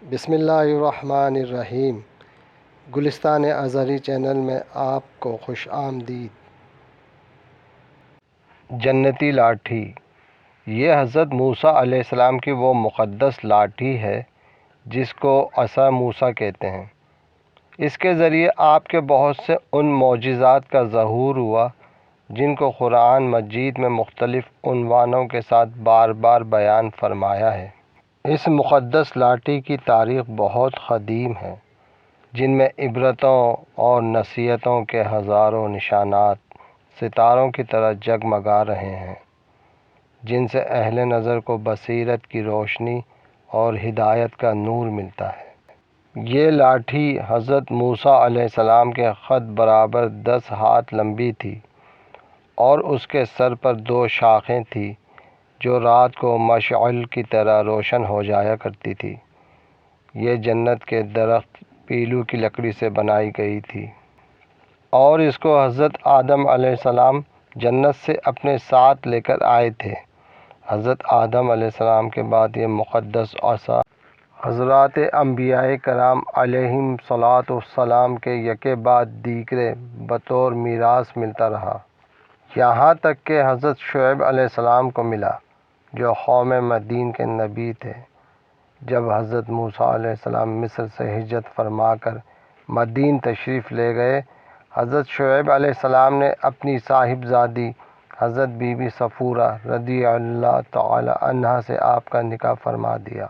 بسم اللہ الرحمن الرحیم۔ گلستان ازہری چینل میں آپ کو خوش آمدید۔ جنتی لاٹھی، یہ حضرت موسیٰ علیہ السلام کی وہ مقدس لاٹھی ہے جس کو عصا موسیٰ کہتے ہیں۔ اس کے ذریعے آپ کے بہت سے ان معجزات کا ظہور ہوا جن کو قرآن مجید میں مختلف عنوانوں کے ساتھ بار بار بیان فرمایا ہے۔ اس مقدس لاٹھی کی تاریخ بہت قدیم ہے، جن میں عبرتوں اور نصیحتوں کے ہزاروں نشانات ستاروں کی طرح جگمگا رہے ہیں، جن سے اہل نظر کو بصیرت کی روشنی اور ہدایت کا نور ملتا ہے۔ یہ لاٹھی حضرت موسیٰ علیہ السلام کے قد برابر 10 ہاتھ لمبی تھی اور اس کے سر پر 2 شاخیں تھیں جو رات کو مشعل کی طرح روشن ہو جایا کرتی تھی۔ یہ جنت کے درخت پیلو کی لکڑی سے بنائی گئی تھی اور اس کو حضرت آدم علیہ السلام جنت سے اپنے ساتھ لے کر آئے تھے۔ حضرت آدم علیہ السلام کے بعد یہ مقدس عصا حضرات انبیاء کرام علیہم الصلاۃ والسلام کے یکے بعد دیگرے بطور میراث ملتا رہا، یہاں تک کہ حضرت شعیب علیہ السلام کو ملا جو قوم مدین کے نبی تھے۔ جب حضرت موسیٰ علیہ السلام مصر سے ہجرت فرما کر مدین تشریف لے گئے، حضرت شعیب علیہ السلام نے اپنی صاحبزادی حضرت بی بی صفورہ رضی اللہ تعالی عنہا سے آپ کا نکاح فرما دیا۔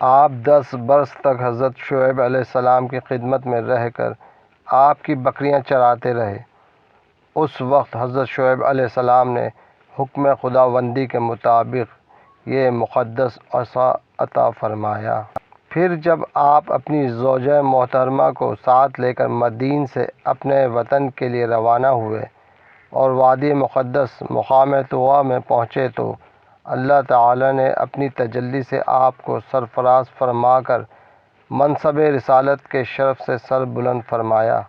آپ 10 برس تک حضرت شعیب علیہ السلام کی خدمت میں رہ کر آپ کی بکریاں چراتے رہے۔ اس وقت حضرت شعیب علیہ السلام نے حکم خداوندی کے مطابق یہ مقدس عصا عطا فرمایا۔ پھر جب آپ اپنی زوجہ محترمہ کو ساتھ لے کر مدین سے اپنے وطن کے لیے روانہ ہوئے اور وادی مقدس مقام طویٰ میں پہنچے تو اللہ تعالی نے اپنی تجلی سے آپ کو سرفراز فرما کر منصب رسالت کے شرف سے سر بلند فرمایا۔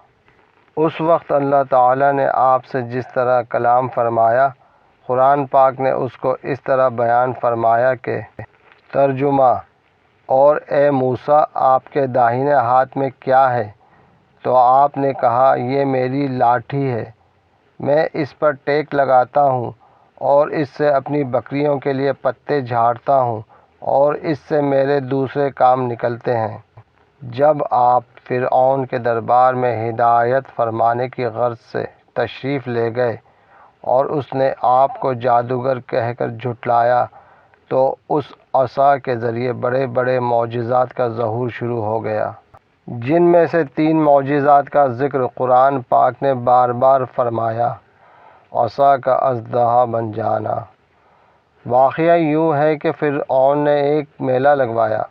اس وقت اللہ تعالی نے آپ سے جس طرح کلام فرمایا، قرآن پاک نے اس کو اس طرح بیان فرمایا کہ ترجمہ: اور اے موسیٰ، آپ کے داہنے ہاتھ میں کیا ہے؟ تو آپ نے کہا، یہ میری لاٹھی ہے، میں اس پر ٹیک لگاتا ہوں اور اس سے اپنی بکریوں کے لیے پتے جھاڑتا ہوں اور اس سے میرے دوسرے کام نکلتے ہیں۔ جب آپ فرعون کے دربار میں ہدایت فرمانے کی غرض سے تشریف لے گئے اور اس نے آپ کو جادوگر کہہ کر جھٹلایا تو اس عصا کے ذریعے بڑے بڑے معجزات کا ظہور شروع ہو گیا، جن میں سے 3 معجزات کا ذکر قرآن پاک نے بار بار فرمایا۔ عصا کا اژدہا بن جانا۔ واقعہ یوں ہے کہ فرعون نے ایک میلہ لگوایا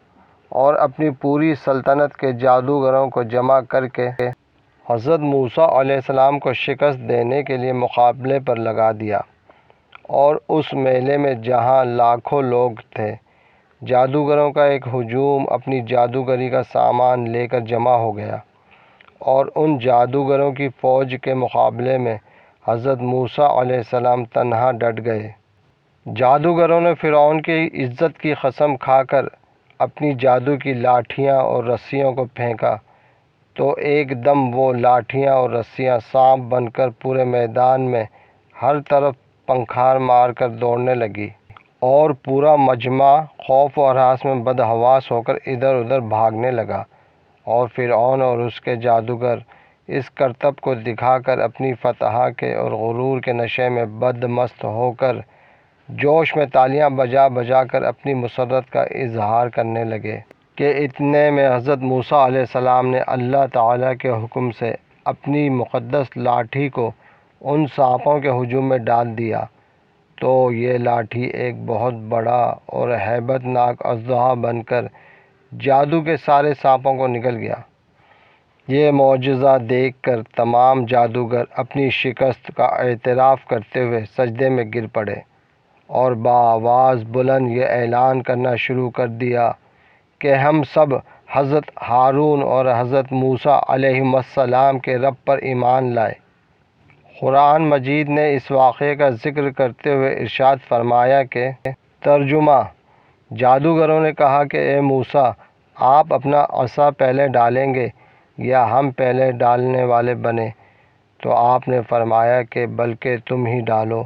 اور اپنی پوری سلطنت کے جادوگروں کو جمع کر کے حضرت موسیٰ علیہ السلام کو شکست دینے کے لیے مقابلے پر لگا دیا، اور اس میلے میں جہاں لاکھوں لوگ تھے، جادوگروں کا ایک ہجوم اپنی جادوگری کا سامان لے کر جمع ہو گیا اور ان جادوگروں کی فوج کے مقابلے میں حضرت موسیٰ علیہ السلام تنہا ڈٹ گئے۔ جادوگروں نے فرعون کی عزت کی قسم کھا کر اپنی جادو کی لاٹھیاں اور رسیوں کو پھینکا تو ایک دم وہ لاٹھیاں اور رسیاں سانپ بن کر پورے میدان میں ہر طرف پنکھار مار کر دوڑنے لگی اور پورا مجمع خوف و ہراس میں بدحواس ہو کر ادھر ادھر بھاگنے لگا، اور فرعون اور اس کے جادوگر اس کرتب کو دکھا کر اپنی فتح کے اور غرور کے نشے میں بدمست ہو کر جوش میں تالیاں بجا بجا کر اپنی مسرت کا اظہار کرنے لگے کہ اتنے میں حضرت موسیٰ علیہ السلام نے اللہ تعالیٰ کے حکم سے اپنی مقدس لاٹھی کو ان سانپوں کے ہجوم میں ڈال دیا تو یہ لاٹھی ایک بہت بڑا اور ہیبت ناک اژدہا بن کر جادو کے سارے سانپوں کو نگل گیا۔ یہ معجزہ دیکھ کر تمام جادوگر اپنی شکست کا اعتراف کرتے ہوئے سجدے میں گر پڑے اور بآواز بلند یہ اعلان کرنا شروع کر دیا کہ ہم سب حضرت ہارون اور حضرت موسیٰ علیہم السلام کے رب پر ایمان لائے۔ قرآن مجید نے اس واقعے کا ذکر کرتے ہوئے ارشاد فرمایا کہ ترجمہ: جادوگروں نے کہا کہ اے موسیٰ، آپ اپنا عصا پہلے ڈالیں گے یا ہم پہلے ڈالنے والے بنیں؟ تو آپ نے فرمایا کہ بلکہ تم ہی ڈالو۔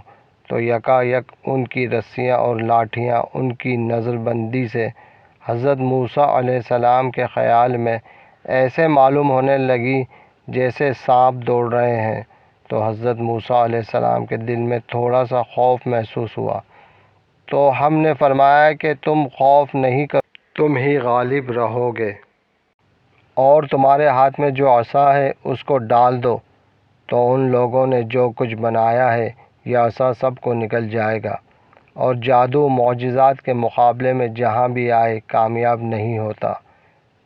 تو یکا یک ان کی رسیاں اور لاٹھیاں ان کی نظر بندی سے حضرت موسیٰ علیہ السلام کے خیال میں ایسے معلوم ہونے لگی جیسے سانپ دوڑ رہے ہیں۔ تو حضرت موسیٰ علیہ السلام کے دل میں تھوڑا سا خوف محسوس ہوا۔ تو ہم نے فرمایا کہ تم خوف نہیں کرو، تم ہی غالب رہو گے، اور تمہارے ہاتھ میں جو عصا ہے اس کو ڈال دو۔ تو ان لوگوں نے جو کچھ بنایا ہے یہ عصا سب کو نکل جائے گا، اور جادو معجزات کے مقابلے میں جہاں بھی آئے کامیاب نہیں ہوتا۔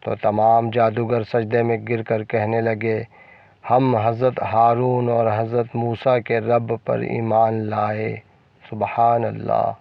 تو تمام جادوگر سجدے میں گر کر کہنے لگے، ہم حضرت ہارون اور حضرت موسیٰ کے رب پر ایمان لائے۔ سبحان اللہ۔